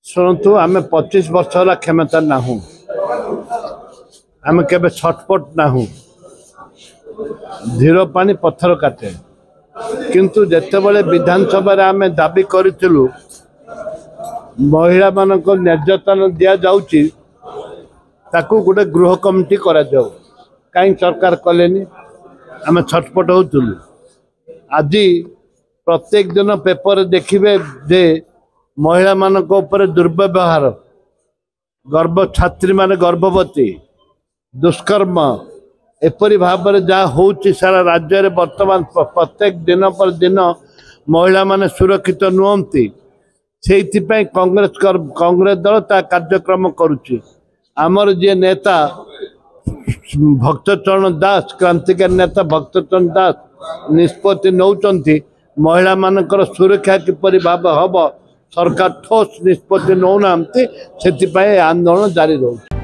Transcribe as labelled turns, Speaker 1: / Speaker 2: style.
Speaker 1: शुणु आम 25 वर्ष है क्षमता ना आम के छटपट ना धीर पानी पत्थर काटे किंतु जिते बड़े विधानसभा आम दाबी करूँ महिला मान निर्यातन दि जाऊँगी गोटे गृह कमिटी करा कहीं सरकार कलेनी आम छटपट होलु। आज प्रत्येक दिन पेपर देखिए जे महिला मान दुर्व्यवहार गर्भ छात्री मान गर्भवती दुष्कर्म एपरी भाव में जहाँ हो सारा राज्य में वर्तमान प्रत्येक दिन पर दिन महिला मान सुरक्षित नुहति से कांग्रेस दल ता कार्यक्रम करुच्ची। आमर जे नेता भक्तचरण दास क्रांतिकारी नेता भक्तचरण दास निष्पत्ति नौचंती महिला मानकर सुरक्षा किपरि भाव हम सरकार ठोस निष्पत्ति नौना से आंदोलन जारी रही।